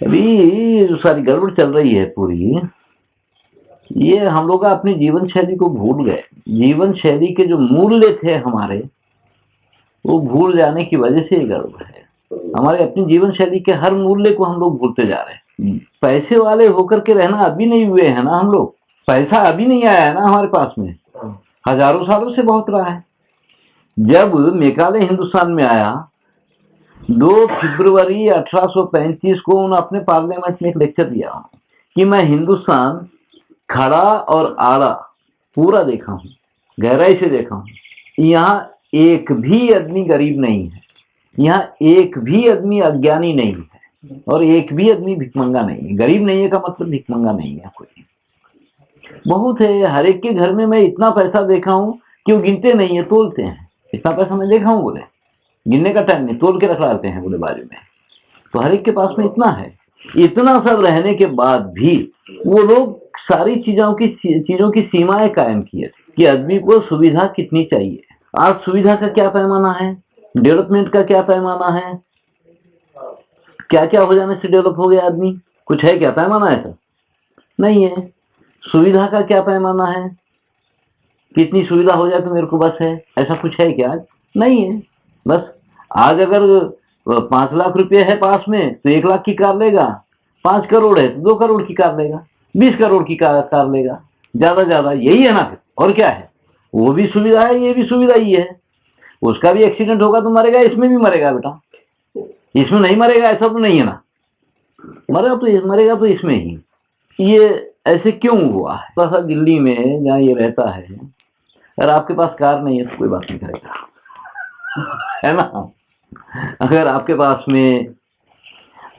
अभी जो सारी गड़बड़ चल रही है पूरी, ये हम लोग अपनी जीवन शैली को भूल गए। जीवन शैली के जो मूल्य थे हमारे, वो भूल जाने की वजह से ये गड़बड़ है। हमारे अपनी जीवन शैली के हर मूल्य को हम लोग भूलते जा रहे हैं। पैसे वाले होकर के रहना अभी नहीं हुए हैं ना हम लोग। पैसा अभी नहीं आया है ना हमारे पास में, हजारों सालों से बहुत रहा है। जब मेघालय हिंदुस्तान में आया 2 फरवरी 1835 को, उन्होंने अपने पार्लियामेंट में एक लेक्चर दिया कि मैं हिंदुस्तान खड़ा और आड़ा पूरा देखा हूं, गहराई से देखा हूं। यहाँ एक भी आदमी गरीब नहीं है, यहाँ एक भी आदमी अज्ञानी नहीं है, और एक भी आदमी भिखमंगा नहीं है। गरीब नहीं है का मतलब भिखमंगा नहीं है कोई। बहुत है, हर एक के घर में मैं इतना पैसा देखा हूं कि वो गिनते नहीं है, तोलते हैं। इतना पैसा मैं देखा हूं, बोले गिनने का टाइम नहीं, तोल के रख लाते हैं बोले बाजू में। तो हर एक के पास में इतना है। इतना सब रहने के बाद भी वो लोग सारी चीजों की सीमाएं कायम किए थे कि आदमी को सुविधा कितनी चाहिए। आज सुविधा का क्या पैमाना है, डेवलपमेंट का क्या पैमाना है, क्या क्या हो जाने से डेवलप हो गया आदमी, कुछ है क्या पैमाना? ऐसा नहीं है। सुविधा का क्या पैमाना है, कितनी सुविधा हो जाए तो मेरे को बस है, ऐसा कुछ है क्या? आज नहीं है। बस आज अगर 5 लाख रुपए है पास में तो 1 लाख की कार लेगा, 5 करोड़ है तो 2 करोड़ की कार लेगा, 20 करोड़ की कार लेगा, ज्यादा ज्यादा यही है ना। फिर और क्या है? वो भी सुविधा है, ये भी सुविधा ही है। उसका भी एक्सीडेंट होगा तो मरेगा, इसमें भी मरेगा बेटा, इसमें नहीं मरेगा ऐसा तो नहीं है ना। मरेगा तो इसमें ही। ये ऐसे क्यों हुआ है? थोड़ा दिल्ली में जहाँ ये रहता है, अगर आपके पास कार नहीं है तो कोई बात नहीं करेगा, है ना। अगर आपके पास में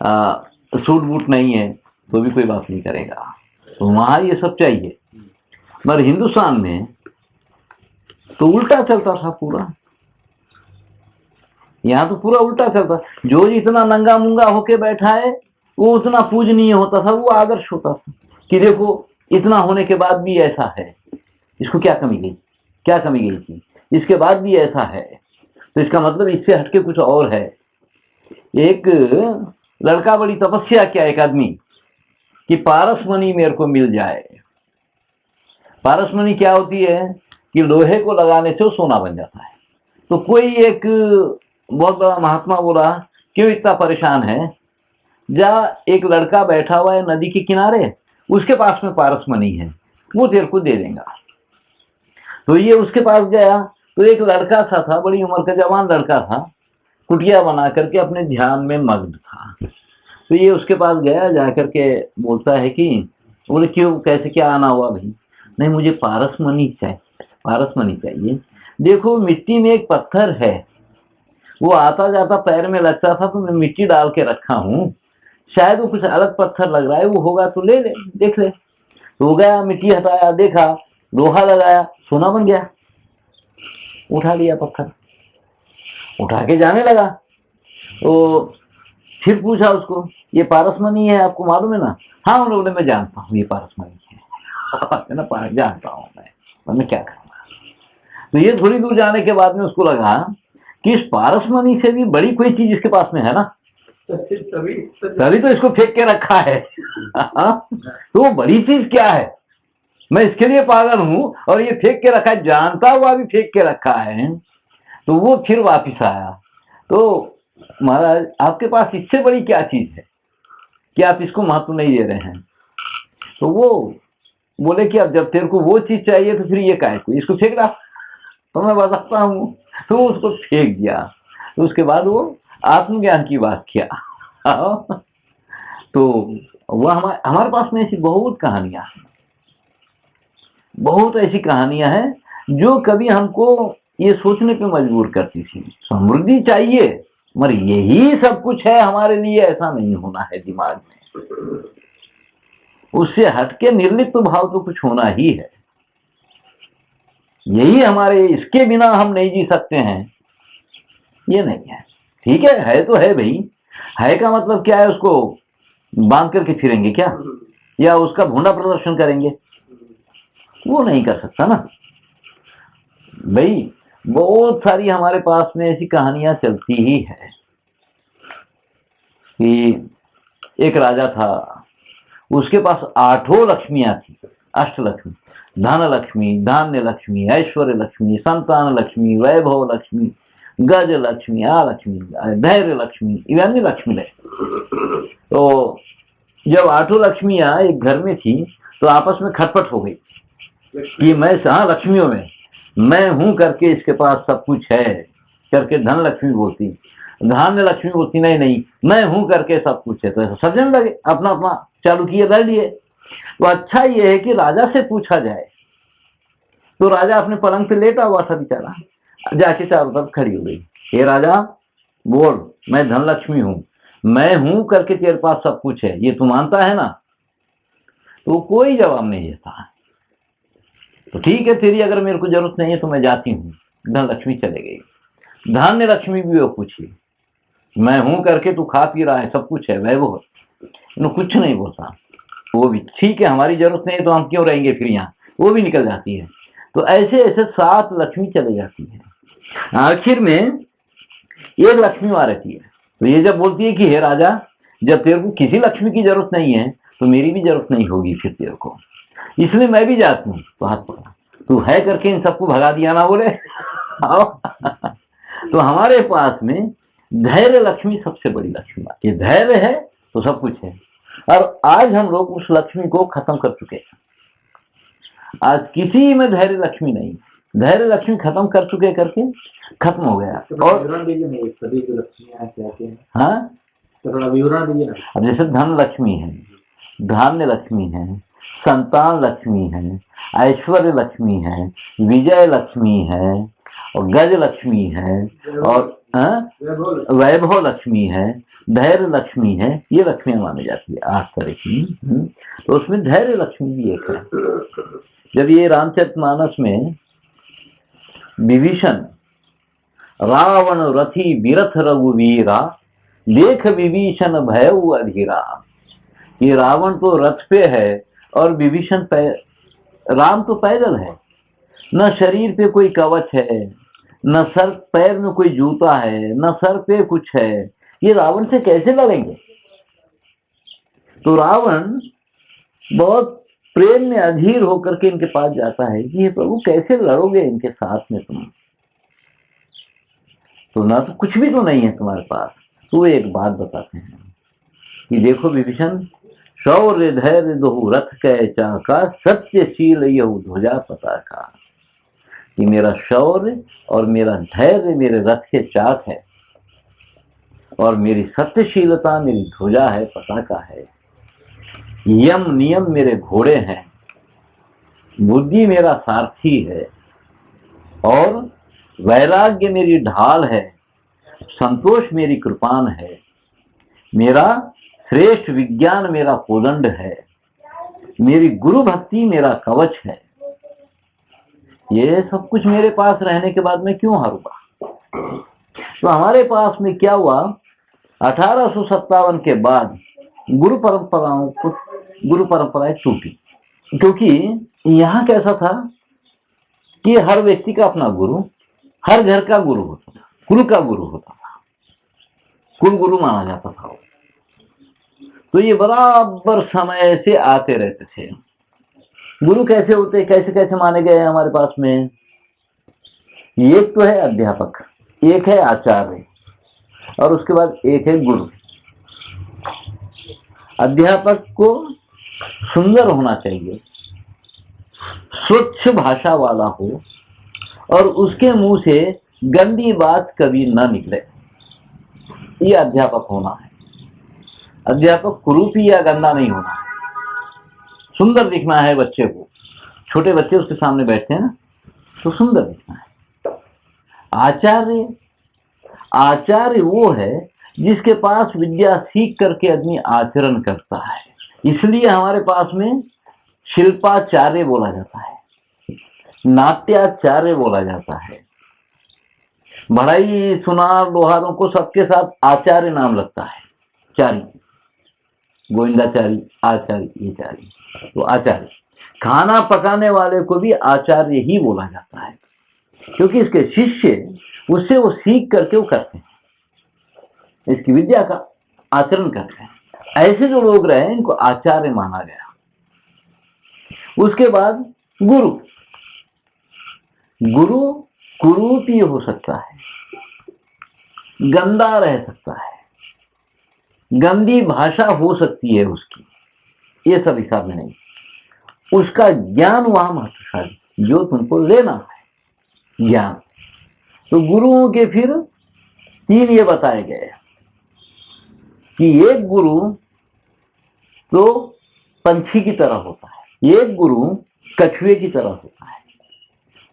सूट बूट नहीं है तो भी कोई बात नहीं करेगा। तो वहां ये सब चाहिए। मगर हिंदुस्तान में तो उल्टा चलता था पूरा। यहाँ तो पूरा उल्टा चलता, जो इतना नंगा मुंगा होके बैठा है वो उतना पूजनीय होता था, वो आदर्श होता था कि देखो इतना होने के बाद भी ऐसा है, इसको क्या कमी गई, क्या कमी गई थी, इसके बाद भी ऐसा है, तो इसका मतलब इससे हटके कुछ और है। एक लड़का बड़ी तपस्या किया एक आदमी कि पारसमणि मेरे को मिल जाए। पारसमणि क्या होती है कि लोहे को लगाने से वो सोना बन जाता है। तो कोई एक बहुत बड़ा महात्मा बोला क्यों इतना परेशान है, जा एक लड़का बैठा हुआ है नदी के किनारे, उसके पास में पारसमणि है, वो तेरे को दे देगा। तो ये उसके पास गया तो एक लड़का सा था, बड़ी उम्र का जवान लड़का था, कुटिया बना करके अपने ध्यान में मग्न था। तो ये उसके पास गया, जाकर के बोलता है कि, बोले क्यों, कैसे, क्या आना हुआ भाई? नहीं मुझे पारसमणि चाहिए, पारसमणि चाहिए। देखो मिट्टी में एक पत्थर है, वो आता जाता पैर में लगता था तो मैं मिट्टी डाल के रखा हूं, शायद वो कुछ अलग पत्थर लग रहा है, वो होगा तो ले ले, देख ले। तो गया, मिट्टी हटाया, देखा लोहा लगाया, सोना बन गया। उठा लिया पत्थर, उठा के जाने लगा। तो फिर पूछा उसको, ये पारसमणि है आपको मालूम है ना? हाँ उन्होंने, मैं जानता हूँ ये पारसमणि है ना, जानता हूँ मैं क्या करूंगा। तो ये थोड़ी दूर जाने के बाद में उसको लगा कि इस पारसमणि से भी बड़ी कोई चीज इसके पास में है ना, तभी तो इसको फेंक के रखा है। तो वो बड़ी चीज क्या है, मैं इसके लिए पागल हूं और ये फेंक के रखा है, जानता हुआ भी फेंक के रखा है। तो वो फिर वापिस आया, तो महाराज आपके पास इससे बड़ी क्या चीज है कि आप इसको महत्व नहीं दे रहे हैं? तो वो बोले कि अब जब तेरे को वो चीज चाहिए तो फिर ये काहे को, इसको फेंक रहा, तो मैं बताता हूं। तो उसको फेंक दिया। तो उसके बाद वो आत्मज्ञान की बात किया। तो वह हमारे पास में ऐसी बहुत कहानियां, बहुत ऐसी कहानियां हैं जो कभी हमको ये सोचने पे मजबूर करती थी। समृद्धि चाहिए मगर यही सब कुछ है हमारे लिए, ऐसा नहीं होना है दिमाग में। उससे हटके निर्लिप्त भाव तो कुछ होना ही है। यही हमारे, इसके बिना हम नहीं जी सकते हैं, ये नहीं है। ठीक है तो है भाई, है का मतलब क्या है, उसको बांध करके फिरेंगे क्या, या उसका भूना प्रदर्शन करेंगे? वो नहीं कर सकता ना भाई। बहुत सारी हमारे पास में ऐसी कहानियां चलती ही है कि एक राजा था, उसके पास 8 लक्ष्मियां थी, अष्टलक्ष्मी, धन लक्ष्मी, धान्य लक्ष्मी, ऐश्वर्य लक्ष्मी, संतान लक्ष्मी, वैभव लक्ष्मी, गज लक्ष्मी, आ लक्ष्मी, धैर्य लक्ष्मी, इवన్నీ लक्ष्मी है। तो जब 8 लक्ष्मियां एक घर में थी तो आपस में खटपट हो गई कि मैं, हाँ लक्ष्मियों में मैं हूं करके इसके पास सब कुछ है करके धन लक्ष्मी बोलती, धान्य लक्ष्मी बोलती नहीं नहीं मैं हूं करके सब कुछ है। तो ऐसा समझने लगे, अपना अपना चालू किए, लड़ लिए। तो अच्छा ये है कि राजा से पूछा जाए। तो राजा अपने पलंग पे लेटा हुआ था बेचारा, जाके चारों तरफ खड़ी हो गई, हे राजा बोल, मैं धन लक्ष्मी हूं, मैं हूं करके तेरे पास सब कुछ है, ये तू मानता है ना? तो कोई जवाब नहीं देता। तो ठीक है, तेरी अगर मेरे को जरूरत नहीं है तो मैं जाती हूँ। धन लक्ष्मी चले गई। धान्य लक्ष्मी भी वो पूछी, मैं हूं करके तू खा पी रहा है, सब कुछ है, वैभव, कुछ नहीं बोलता। वो भी ठीक है, हमारी जरूरत नहीं है तो हम क्यों रहेंगे फिर यहाँ, वो भी निकल जाती है। तो ऐसे ऐसे 7 लक्ष्मी चले जाती है। आखिर में एक लक्ष्मी वहां रहती है। तो ये जब बोलती है कि हे राजा, जब तेरे को किसी लक्ष्मी की जरूरत नहीं है तो मेरी भी जरूरत नहीं होगी फिर तेरे को, इसलिए मैं भी जाती हूँ। तो हाथ पकड़ा, तू है करके इन सबको भगा दिया ना, बोले तो हमारे पास में धैर्य लक्ष्मी सबसे बड़ी लक्ष्मी, ये धैर्य है तो सब कुछ है। और आज हम लोग उस लक्ष्मी को खत्म कर चुके हैं। आज किसी में धैर्य लक्ष्मी नहीं, धैर्य लक्ष्मी खत्म कर चुके करके खत्म हो गया। और हाँ, अब जैसे धन लक्ष्मी है, धान्य लक्ष्मी है, संतान लक्ष्मी है, ऐश्वर्य लक्ष्मी है, विजय लक्ष्मी है, और गज लक्ष्मी है, और वैभव लक्ष्मी है, धैर्य लक्ष्मी है। ये लक्ष्मियां मानी जाती है 8 तरह की। तो उसमें धैर्य लक्ष्मी भी एक है। जब ये रामचरितमानस में विभीषण, रावण रथी बिरथ रघुवीरा, देख विभीषण भयउ अधीरा, ये रावण तो रथ पे है और विभीषण राम तो पैदल है, न शरीर पे कोई कवच है, न सर पैर में कोई जूता है, न सर पे कुछ है, ये रावण से कैसे लड़ेंगे? तो रावण बहुत प्रेम में अधीर होकर के इनके पास जाता है कि ये प्रभु कैसे लड़ोगे इनके साथ में तुम, तो ना तो कुछ भी तो नहीं है तुम्हारे पास। तो एक बात बताते हैं कि देखो विभीषण, शौर्य धैर्य दोहु रथ कै चाका, सत्यशील यहु ध्वजा पताका, कि मेरा शौर्य और मेरा धैर्य मेरे रथ के चाक है, और मेरी सत्यशीलता मेरी ध्वजा है, पताका है, यम नियम मेरे घोड़े हैं, बुद्धि मेरा सारथी है, और वैराग्य मेरी ढाल है, संतोष मेरी कृपान है, मेरा श्रेष्ठ विज्ञान मेरा कोदंड है, मेरी गुरु भक्ति मेरा कवच है। ये सब कुछ मेरे पास रहने के बाद मैं क्यों हारूंगा? तो हमारे पास में क्या हुआ, 1857 के बाद गुरु परंपराएं टूटी, क्योंकि यहाँ कैसा था कि हर व्यक्ति का अपना गुरु, हर घर का गुरु होता था, कुल का गुरु होता था, कुल गुरु माना जाता था। तो ये बराबर समय से आते रहते थे। गुरु कैसे होते, कैसे कैसे माने गए हमारे पास में? एक तो है अध्यापक, एक है आचार्य, और उसके बाद एक है गुरु। अध्यापक को सुंदर होना चाहिए, स्वच्छ भाषा वाला हो, और उसके मुंह से गंदी बात कभी ना निकले, ये अध्यापक होना है। अध्यापक कुरूपी या गंदा नहीं होना है, सुंदर दिखना है बच्चे को। छोटे बच्चे उसके सामने बैठते हैं ना, तो सुंदर दिखना है। आचार्य वो है जिसके पास विद्या सीख करके आदमी आचरण करता है, इसलिए हमारे पास में शिल्पाचार्य बोला जाता है, नाट्याचार्य बोला जाता है। बढ़ई सुनार लोहारों को सबके साथ आचार्य नाम लगता है, चारी, गोविंदाचारी, आचार्य, ये चारी। तो आचार्य, खाना पकाने वाले को भी आचार्य ही बोला जाता है, क्योंकि इसके शिष्य उससे वो सीख करके वो करते हैं, इसकी विद्या का आचरण करते हैं। ऐसे जो लोग रहे इनको आचार्य माना गया। उसके बाद गुरु, गुरु कुरूप ये हो सकता है, गंदा रह सकता है, गंदी भाषा हो सकती है उसकी, ये सब हिसाब में नहीं। उसका ज्ञान वहां महत्वशाली जो तुमको लेना है ज्ञान। तो गुरुओं के फिर तीन ये बताए गए कि एक गुरु तो पंछी की तरह होता है, एक गुरु कछुए की तरह होता है,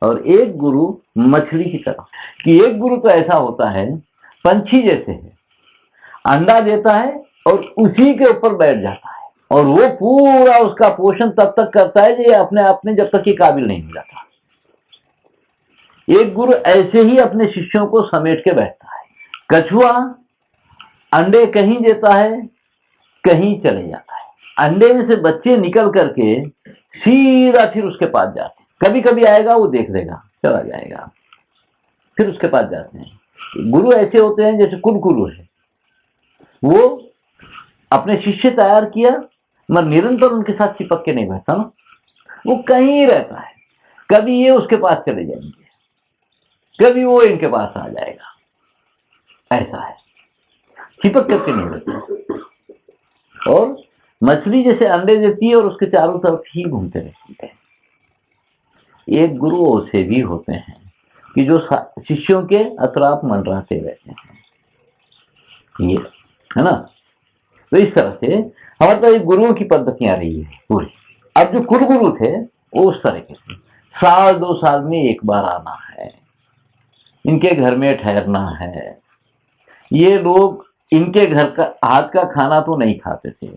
और एक गुरु मछली की तरह। कि एक गुरु तो ऐसा होता है पंछी जैसे है, अंडा देता है और उसी के ऊपर बैठ जाता है, और वो पूरा उसका पोषण तब तक करता है कि अपने आप में जब तक कि काबिल नहीं हो जाता। एक गुरु ऐसे ही अपने शिष्यों को समेट के बैठता है। कछुआ अंडे कहीं देता है, कहीं चले जाता है, अंडे में से बच्चे निकल करके सीधा फिर उसके पास जाते हैं। कभी कभी आएगा, वो देख लेगा, चला जाएगा, फिर उसके पास जाते हैं। गुरु ऐसे होते हैं जैसे कुलगुरु है, वो अपने शिष्य तैयार किया मगर निरंतर उनके साथ चिपक के नहीं बैठता ना, वो कहीं रहता है। कभी ये उसके पास चले जाएंगे, कभी वो इनके पास आ जाएगा, ऐसा है, चिपक करके नहीं रहता। और मछली जैसे अंडे देती है और उसके चारों तरफ ही घूमते रहते हैं। एक गुरु ऐसे भी होते हैं कि जो शिष्यों के अतराफ मंडराते रहते हैं, ये है ना। तो इस तरह से हमारे पास गुरुओं की पद्धतियां रही है पूरी। अब जो कुलगुरु थे वो उस तरह के थे, साल 2 साल में एक बार आना है, इनके घर में ठहरना है। ये लोग इनके घर का हाथ का खाना तो नहीं खाते थे।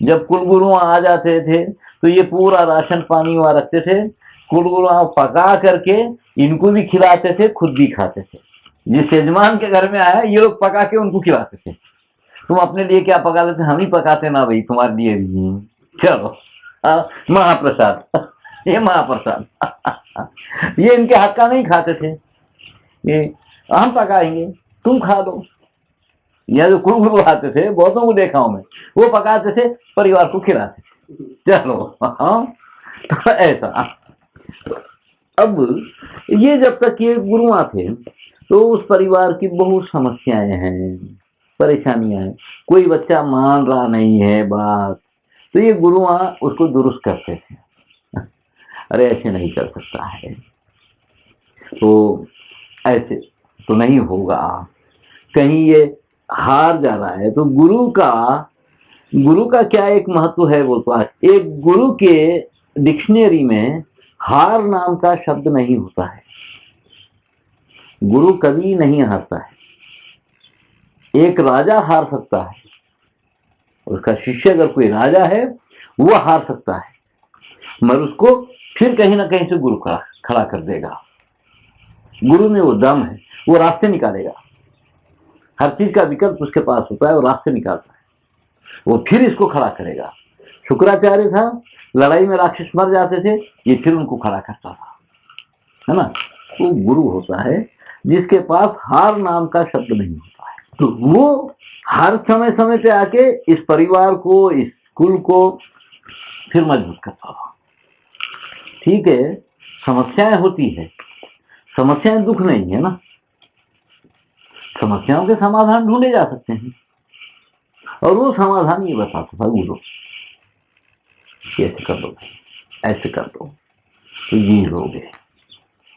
जब कुलगुरु आ जाते थे तो ये पूरा राशन पानी वहां रखते थे, कुलगुरु पका करके इनको भी खिलाते थे, खुद भी खाते थे। जिस यजमान के घर में आया ये लोग पका के उनको खिलाते थे। तुम अपने लिए क्या पका लेते? हम ही पकाते ना भाई, तुम्हारे लिए भी चलो महाप्रसाद ये महाप्रसाद ये इनके हाथ का नहीं खाते थे, ये हम पकाएंगे तुम खा लो। या जो कुलगुरु आते थे, बहुतों को देखा हूं मैं, वो पकाते थे, परिवार को खिलाते थे, चलो तो ऐसा। अब ये जब तक ये गुरुआ थे तो उस परिवार की बहुत समस्याएं हैं, परेशानियां हैं। कोई बच्चा मान रहा नहीं है बात, तो ये गुरुआ उसको दुरुस्त करते थे, अरे ऐसे नहीं कर सकता है, तो ऐसे तो नहीं होगा, कहीं ये हार जा रहा है। तो गुरु का क्या एक महत्व है बोलता है, एक गुरु के डिक्शनरी में हार नाम का शब्द नहीं होता है। गुरु कभी नहीं हारता है। एक राजा हार सकता है, उसका शिष्य अगर कोई राजा है वो हार सकता है, मगर उसको फिर कहीं ना कहीं से गुरु खड़ा कर देगा। गुरु में वो दम है, वो रास्ते निकालेगा। हर चीज का विकल्प उसके पास होता है, वो रास्ते निकालता है, वो फिर इसको खड़ा करेगा। शुक्राचार्य था, लड़ाई में राक्षस मर जाते थे, ये फिर उनको खड़ा करता था, है ना। वो गुरु होता है जिसके पास हार नाम का शब्द नहीं होता है। तो वो हर समय समय पे आके इस परिवार को, इस कुल को फिर मजबूत करता था। ठीक है, समस्याएं होती है, समस्याएं दुख नहीं है ना, समस्याओं के समाधान ढूंढे जा सकते हैं, और वो समाधान ये बताता था गुरु, ऐसे कर दो, ऐसे कर दो तो जी लोगे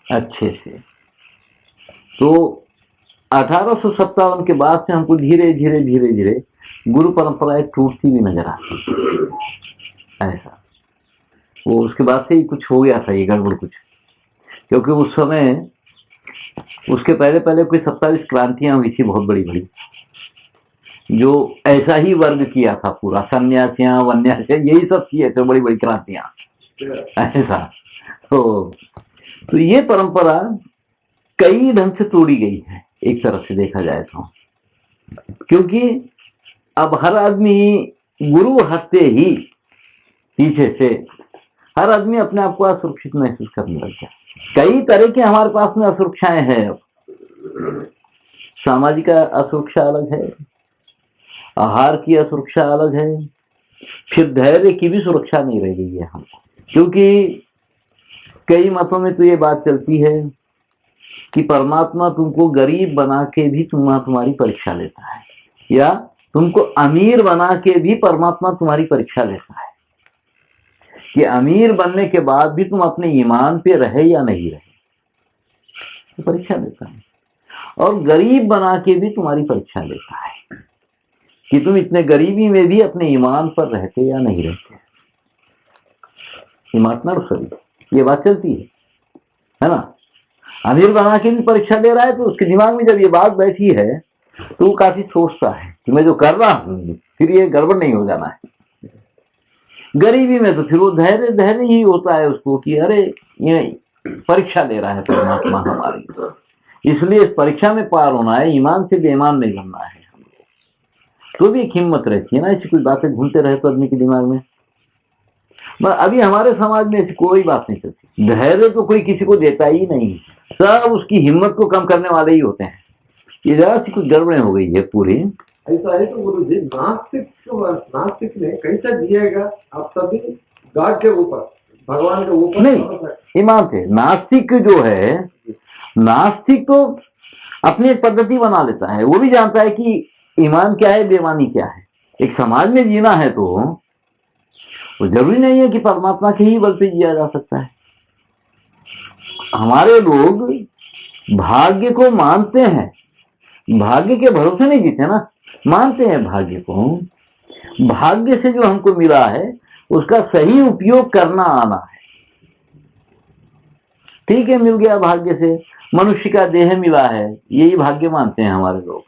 अच्छे से। तो 1857 के बाद से हमको धीरे धीरे धीरे धीरे गुरु परंपराएं टूटती भी नजर आती, ऐसा। वो उसके बाद से ही कुछ हो गया था ये गड़बड़ कुछ, क्योंकि उस समय, उसके पहले पहले कोई 27 क्रांतियां हुई थी बहुत बड़ी बड़ी, जो ऐसा ही वर्ग किया था पूरा, सन्यासियां वन्यासियां यही सब किए थे, बड़ी बड़ी क्रांतियां ऐसा। तो ये परंपरा कई ढंग से तोड़ी गई है एक तरफ से देखा जाए तो, क्योंकि अब हर आदमी गुरु हटते ही पीछे से हर आदमी अपने आप को असुरक्षित महसूस करने लग गया। कई तरह के हमारे पास में असुरक्षाएं हैं। सामाजिक असुरक्षा अलग है, आहार की असुरक्षा अलग है, फिर धैर्य की भी सुरक्षा नहीं रह गई है हमको। क्योंकि कई मतों में तो ये बात चलती है कि परमात्मा तुमको गरीब बना के भी तुम्हारी परीक्षा लेता है, या तुमको अमीर बना के भी परमात्मा तुम्हारी परीक्षा लेता है कि अमीर बनने के बाद भी तुम अपने ईमान पे रहे या नहीं रहे, तो परीक्षा लेता है। और गरीब बना के भी तुम्हारी परीक्षा लेता है कि तुम इतने गरीबी में भी अपने ईमान पर रहते या नहीं रहते। ये बात चलती है ना। अमीर बना के भी परीक्षा ले रहा है, तो उसके दिमाग में जब ये बात बैठी है तो वो काफी सोचता है कि मैं जो कर रहा हूं फिर ये गड़बड़ नहीं हो जाना है। गरीबी में तो फिर वो धैर्य ही होता है उसको कि अरे ये परीक्षा ले रहा है परमात्मा हमारी, इसलिए इस परीक्षा में पार होना है, ईमान से बेईमान नहीं बनना है हमको। तो भी एक हिम्मत रहती है ना, ऐसी कुछ बातें घूमते रहे तो आदमी के दिमाग में। पर अभी हमारे समाज में ऐसी कोई बात नहीं चलती। धैर्य तो कोई किसी को देता ही नहीं, सब उसकी हिम्मत को कम करने वाले ही होते हैं। ये जरा सी कुछ गड़बड़े हो गई है पूरी। ऐसा है तो गुरु जी, नास्तिक ने कैसा जिएगा आप सभी गॉड के ऊपर, भगवान के ऊपर नहीं, ईमान से। नास्तिक जो है, नास्तिक तो अपनी एक पद्धति बना लेता है, वो भी जानता है कि ईमान क्या है, बेईमानी क्या है। एक समाज में जीना है तो वो जरूरी नहीं है कि परमात्मा के ही बल पे जिया जा सकता है। हमारे लोग भाग्य को मानते हैं, भाग्य के भरोसे नहीं जीते ना, मानते हैं भाग्य को। भाग्य से जो हमको मिला है उसका सही उपयोग करना आना है। ठीक है, मिल गया भाग्य से, मनुष्य का देह मिला है, यही भाग्य मानते हैं हमारे लोग।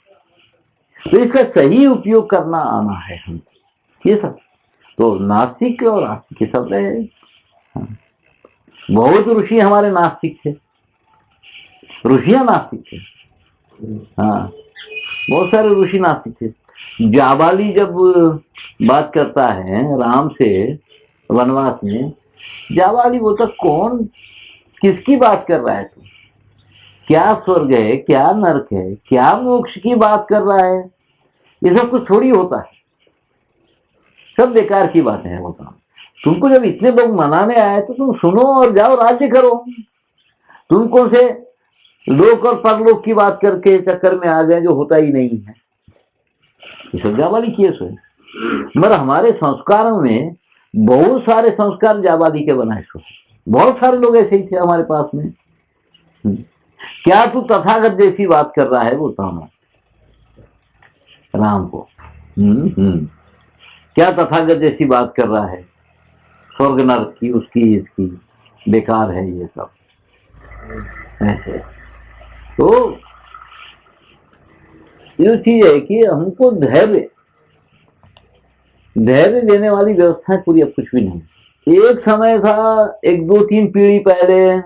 तो इसका सही उपयोग करना आना है हम, ये सब। तो नास्तिक और आस्तिक सब रहे। बहुत ऋषि हमारे नास्तिक थे, ऋषियां नास्तिक थे। हाँ, बहुत सारे ऋषि नास्तिक थे। जाबाली जब बात करता है राम से वनवास में, जाबाली बोलता कौन, किसकी बात कर रहा है तू? क्या स्वर्ग है, क्या नरक है, क्या मोक्ष की बात कर रहा है? ये सब कुछ थोड़ी होता है, सब बेकार की बातें हैं। बोलता तुमको जब इतने लोग मनाने आए तो तुम सुनो और जाओ राज्य करो। तुम कौन से लोक और परलोक की बात करके चक्कर में आ गए जो होता ही नहीं है। ये सब जाबाली किए सो, मगर हमारे संस्कारों में बहुत सारे संस्कार जाबाली के बनाए सो। बहुत सारे लोग ऐसे ही थे हमारे पास में। क्या तू तथागत जैसी बात कर रहा है, बोलता हूं राम को। क्या तथागत जैसी बात कर रहा है, स्वर्ग नरक की, उसकी इसकी, बेकार है ये सब ऐसे। तो ये चीज है कि हमको धैर्य देने वाली व्यवस्था पूरी अब कुछ भी नहीं। एक समय था, एक 2-3 पीढ़ी पहले,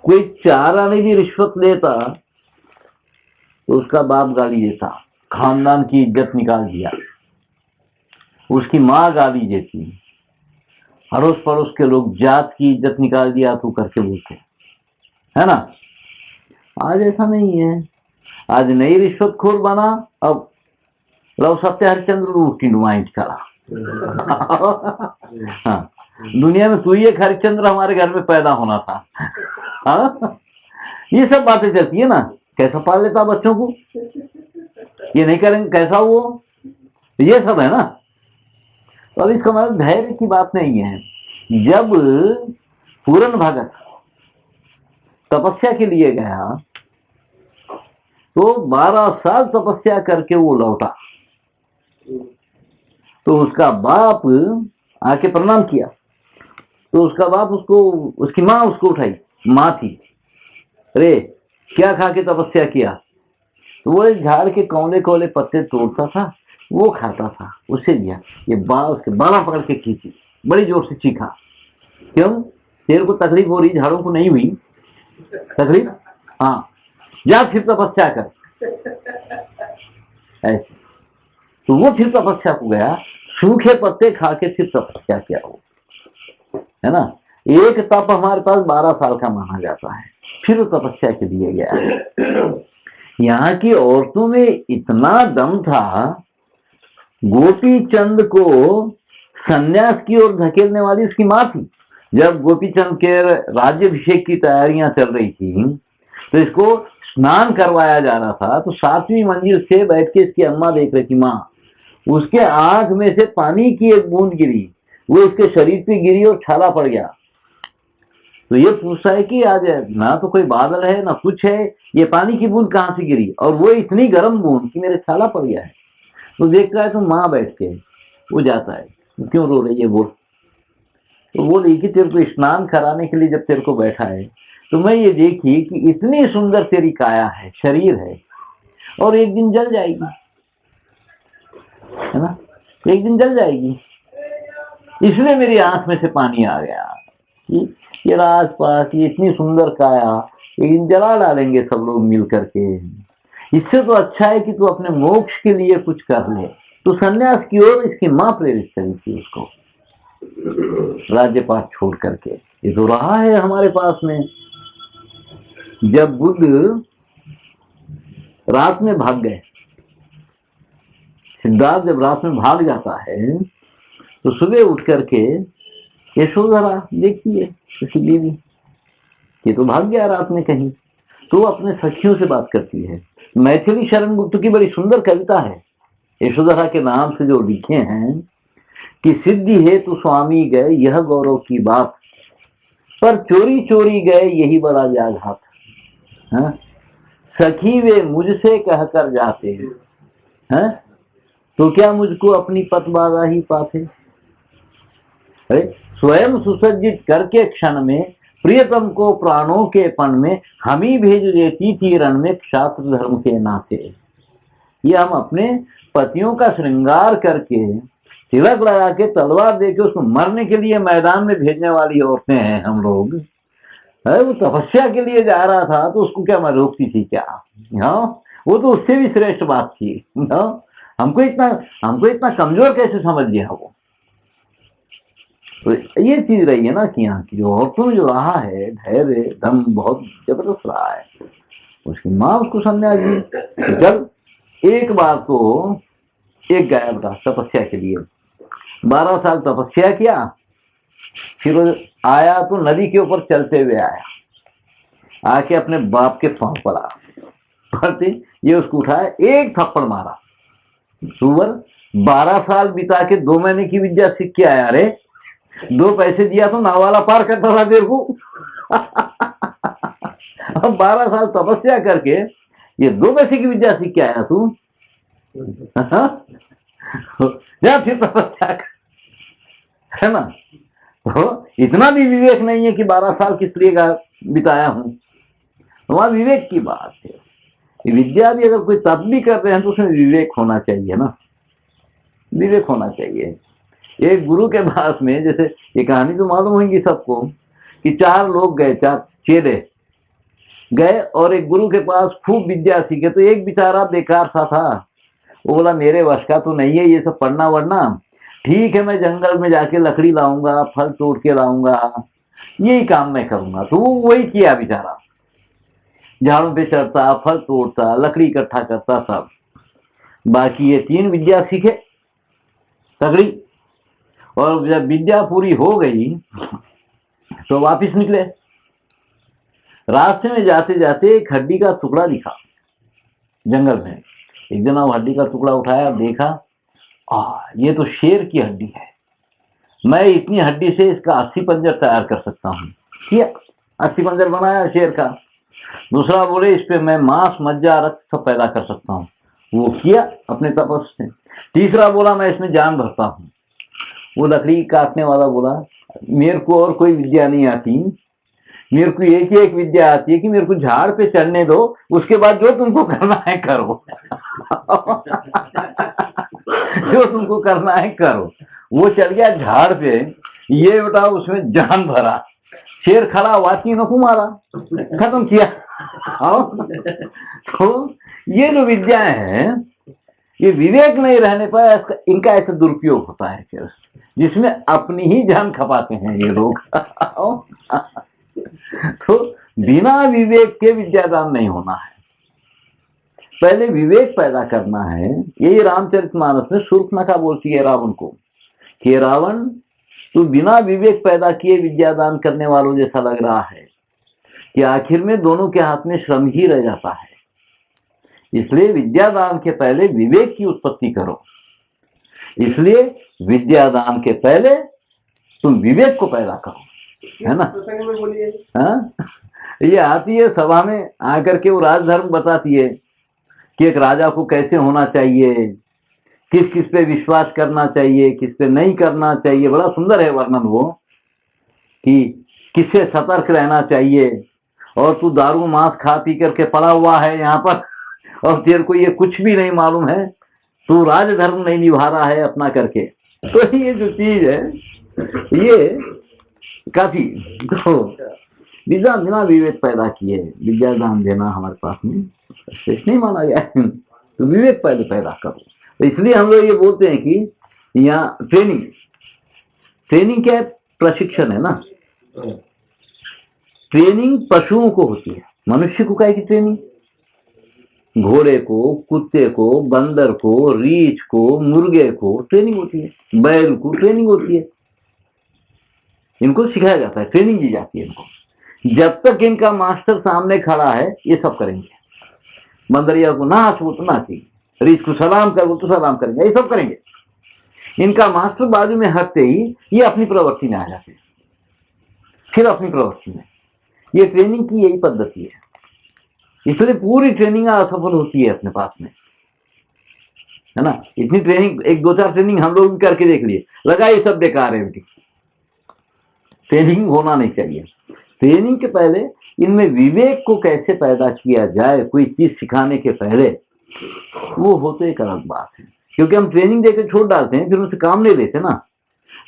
कोई 4 आने की रिश्वत लेता तो उसका बाप गाली देता, खानदान की इज्जत निकाल दिया। उसकी माँ गाली देती, अड़ोस पड़ोस के लोग जात की इज्जत निकाल दिया तू करके बोलते, है ना। आज ऐसा नहीं है, आज नई रिश्वतखोर बना, अब लव सत्य हरिश्चंद्र उठी नुमाइंद करा। हाँ, दुनिया में तू ही एक हरिश्चंद्र हमारे घर में पैदा होना था। हाँ, ये सब बातें चलती है ना। कैसा पाल लेता बच्चों को, ये नहीं करेंगे कैसा वो, ये सब है ना। तो अब इसका मतलब धैर्य की बात नहीं है। जब पूरन भगत तपस्या के लिए गया तो 12 साल तपस्या करके वो लौटा, तो उसका बाप आके प्रणाम किया, तो उसका बाप उसको, उसकी माँ उसको उठाई, माँ थी, अरे क्या खा के तपस्या किया? तो वो एक झाड़ के कौले कौले पत्ते तोड़ता था, वो खाता था, उससे दिया। ये उसके बाला पकड़ के खींची, बड़ी जोर से चीखा। क्यों? शेर को तकलीफ हो रही, झाड़ों को नहीं हुई तकलीफ। हाँ, जा फिर तपस्या कर ऐसे। तो वो फिर तपस्या को गया, सूखे पत्ते खा के फिर तपस्या किया वो, है ना। एक तप हमारे पास 12 साल का माना जाता है, फिर तपस्या के लिए गया। यहाँ की औरतों में इतना दम था, गोपी चंद को संन्यास की ओर धकेलने वाली उसकी माँ थी। जब गोपी चंद के राज्याभिषेक की तैयारियां चल रही थी तो इसको स्नान करवाया जा रहा था, तो 7वीं मंजिल से बैठ के इसकी अम्मा देख रही थी माँ, उसके आंख में से पानी की एक बूंद गिरी, वो इसके शरीर पे गिरी और छाला पड़ गया। तो ये पूछता है कि आज ना तो कोई बादल है ना कुछ है, ये पानी की बूंद कहां से गिरी, और वो इतनी गर्म बूंद कि मेरे छाला पड़ गया है। तो देखता है तो माँ बैठ के, वो जाता है, क्यों रो रही है बोल। तो बोली कि तेरे को स्नान कराने के लिए जब तेरे को बैठा है तो मैं ये देखी कि इतनी सुंदर तेरी काया है, शरीर है, और एक दिन जल जाएगी, है ना, एक दिन जल जाएगी, इसलिए मेरी आंख में से पानी आ गया कि ये आसपास ये इतनी सुंदर काया एक दिन जला डालेंगे सब लोग मिल करके। इससे तो अच्छा है कि तू अपने मोक्ष के लिए कुछ कर ले। तो सन्यास की ओर इसकी माँ प्रेरित करी थी उसको, राज्यपाठ छोड़ करके। ये तो रहा है हमारे पास में। जब बुद्ध रात में भाग गए, सिद्धार्थ जब रात में भाग जाता है तो सुबह उठ करके यशोधरा देखती है उसकी बीवी, ये तो भाग गया रात में कहीं, तो अपने सखियों से बात करती है। मैथिली शरण गुप्त की बड़ी सुंदर कविता है यशोधरा के नाम से जो लिखे हैं कि सिद्धि है तो स्वामी गए यह गौरव की बात, पर चोरी चोरी गए यही बड़ा व्याघात। हाँ? सखी वे मुझसे कहकर जाते हैं, तो क्या मुझको अपनी पतबाधा ही पाते। स्वयं सुसज्जित करके क्षण में प्रियतम को प्राणों के पण में हम ही भेज देती थी रण में क्षात्र धर्म के नाते। ये हम अपने पतियों का श्रृंगार करके तिलक लगा के तलवार देके उसको मरने के लिए मैदान में भेजने वाली औरतें हैं हम लोग। वो तपस्या के लिए जा रहा था तो उसको क्या मैं रोकती थी क्या? हाँ, वो तो उससे भी श्रेष्ठ बात थी। हाँ, हमको इतना कमजोर कैसे समझ लिया वो। तो ये चीज रही है ना कि यहाँ की जो औरतों में जो रहा है धैर्य दम बहुत जबरदस्त रहा है। उसकी माँ उसको संन्यास दी। जब एक बार तो एक गया था तपस्या के लिए, 12 साल तपस्या किया, फिर आया तो नदी के ऊपर चलते हुए आया, आके अपने बाप के पांव पड़ा, पड़ते ये उसको उठाया, एक थप्पड़ मारा। सुवर 12 साल बिता के 2 महीने की विद्या सीख के आया रे, 2 पैसे दिया तो नावाला पार करता था तेरे को। अब 12 साल तपस्या करके ये 2 पैसे की विद्या सीख के आया तू, जा फिर तपस्या कर, है ना। तो इतना भी विवेक नहीं है कि 12 साल किस लिए का बिताया हूं, वहां विवेक की बात है। विद्या भी अगर कोई तप भी कर रहे हैं तो उसमें विवेक होना चाहिए ना, विवेक होना चाहिए। एक गुरु के पास में, जैसे ये कहानी तो मालूम होगी सबको कि 4 लोग गए, 4 चेले गए और एक गुरु के पास खूब विद्या सीखे। तो एक बेचारा बेकार सा था, वो बोला मेरे वश का तो नहीं है ये सब पढ़ना वढ़ना, ठीक है मैं जंगल में जाके लकड़ी लाऊंगा, फल तोड़ के लाऊंगा, यही काम मैं करूंगा। तो वो वही किया बेचारा, झाड़ों पे चढ़ता, फल तोड़ता, लकड़ी इकट्ठा करता सब। बाकी ये 3 विद्या सीखे तगड़ी, और जब विद्या पूरी हो गई तो वापिस निकले। रास्ते में जाते जाते एक हड्डी का टुकड़ा दिखा जंगल में। एक जना वो हड्डी का टुकड़ा उठाया, देखा ये तो शेर की हड्डी है, मैं इतनी हड्डी से इसका 80 पंजर तैयार कर सकता हूँ। किया, 80 पंजर बनाया शेर का। दूसरा बोले इस पे मैं मांस मज्जा रक्त सब पैदा कर सकता हूँ, वो किया अपने तपस से। तीसरा बोला मैं इसमें जान भरता हूँ। वो लकड़ी काटने वाला बोला मेरे को और कोई विद्या नहीं आती, मेरे को एक ही एक विद्या आती है कि मेरे को झाड़ पे चढ़ने दो, उसके बाद जो तुमको करना है करो। जो तुमको करना है करो। वो चढ़ गया झाड़ पे, ये बेटा उसमें जान भरा, शेर खड़ा हुआ, तीनों को मारा, खत्म किया। तो ये जो विद्याएं हैं, ये विवेक नहीं रहने पर इनका ऐसा दुरुपयोग होता है फिर, जिसमें अपनी ही जान खपाते हैं ये लोग। तो बिना विवेक के विद्यादान नहीं होना है। पहले विवेक पैदा करना है। यही रामचरितमानस में शूर्पणखा बोलती है रावण को कि रावण, तू बिना विवेक पैदा किए विद्यादान करने वालों जैसा लग रहा है कि आखिर में दोनों के हाथ में श्रम ही रह जाता है। इसलिए विद्यादान के पहले विवेक की उत्पत्ति करो। इसलिए विद्यादान के पहले तुम विवेक को पैदा करो, है ना। प्रसंग में बोलिए। हाँ? ये आती है सभा में आकर के वो राजधर्म बताती है कि एक राजा को कैसे होना चाहिए, किस किस पे विश्वास करना चाहिए, किस पे नहीं करना चाहिए। बड़ा सुंदर है वर्णन वो कि किससे सतर्क रहना चाहिए। और तू दारू मांस खा पी करके पड़ा हुआ है यहाँ पर और तेरे को ये कुछ भी नहीं मालूम है, तू राजधर्म नहीं निभा रहा है अपना करके। तो ये जो चीज है ये काफी तो बिना विवेक पैदा किए विद्यादान देना हमारे पास में श्रेष्ठ नहीं माना गया है। तो विवेक पहले पैदा करो। तो इसलिए हम लोग ये बोलते हैं कि यहाँ ट्रेनिंग क्या है? प्रशिक्षण है ना। ट्रेनिंग पशुओं को होती है, मनुष्य को क्या है कि ट्रेनिंग? घोड़े को, कुत्ते को, बंदर को, रीछ को, मुर्गे को ट्रेनिंग होती है, बैल को ट्रेनिंग होती है। इनको सिखाया जाता है, ट्रेनिंग दी जाती है इनको। जब तक इनका मास्टर सामने खड़ा है ये सब करेंगे। बंदरिया को नाच वो तो नाचेगी, रीछ को सलाम कर वो तो सलाम करेंगे, ये सब करेंगे। इनका मास्टर बाजू में हटते ही ये अपनी प्रवृत्ति में आ जाते हैं, फिर अपनी प्रवृत्ति में। ये ट्रेनिंग की यही पद्धति है। इसलिए पूरी ट्रेनिंग असफल होती है अपने पास में, है ना। इतनी ट्रेनिंग, एक दो चार ट्रेनिंग हम लोग भी करके देख लिए, लगा ये सब बेकार है। इनकी ट्रेनिंग होना नहीं चाहिए। ट्रेनिंग के पहले इनमें विवेक को कैसे पैदा किया जाए, कोई चीज सिखाने के पहले, वो हो तो एक अलग बात है। क्योंकि हम ट्रेनिंग देकर छोड़ डालते हैं, फिर उनसे काम नहीं लेते ना।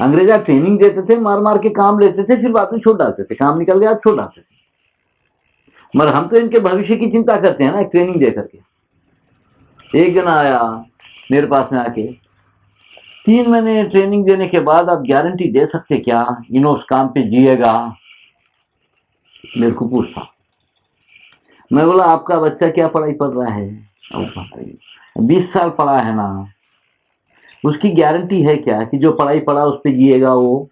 अंग्रेजा ट्रेनिंग देते थे, मार मार के काम लेते थे, फिर बाद में छोड़ डालते थे। काम निकल गया छोड़ डालते थे। मगर हम तो इनके भविष्य की चिंता करते हैं ना, ट्रेनिंग दे करके। एक जना आया मेरे पास में आके, 3 महीने ट्रेनिंग देने के बाद आप गारंटी दे सकते क्या उस काम पे जिएगा? मेरे को पूछता। मैं बोला आपका बच्चा क्या पढ़ाई पढ़ रहा है? 20 साल पढ़ा है ना, उसकी गारंटी है क्या कि जो पढ़ाई पढ़ा उस पे जिएगा वो?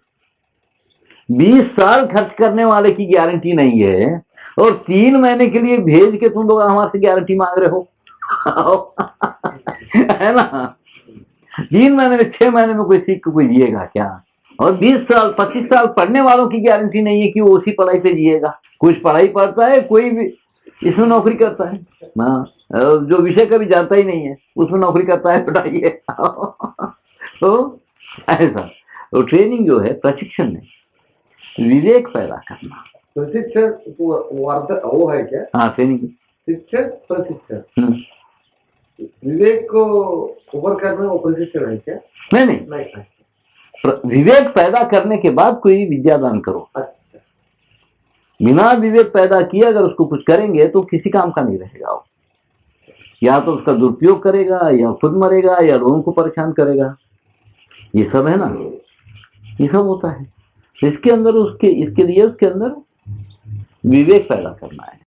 20 साल खर्च करने वाले की गारंटी नहीं है, और 3 महीने के लिए भेज के तुम लोग हमारे से गारंटी मांग रहे हो। है ना। 3 महीने में 6 महीने में कोई सीख कोई जिएगा क्या? और 20 साल 25 साल पढ़ने वालों की गारंटी नहीं है कि वो उसी पढ़ाई पे जिएगा। कुछ पढ़ाई पढ़ता है, कोई भी इसमें नौकरी करता है, हाँ, जो विषय कभी जानता ही नहीं है उसमें नौकरी करता है, बताइए। तो ऐसा तो ट्रेनिंग जो है, प्रशिक्षण में विवेक पैदा करना। प्रशिक्षण वो है क्या? हाँ, ट्रेनिंग, शिक्षण, प्रशिक्षण। विवेक को ऊपर करना वो प्रशिक्षण है क्या? नहीं। विवेक पैदा करने के बाद कोई विद्यादान करो। अच्छा। बिना विवेक पैदा किए अगर उसको कुछ करेंगे तो किसी काम का नहीं रहेगा वो। या तो उसका दुरुपयोग करेगा, या खुद मरेगा, या लोगों को परेशान करेगा। ये सब है ना, ये सब होता है। इसके अंदर इसके लिए उसके अंदर विवेक पैदा करना है।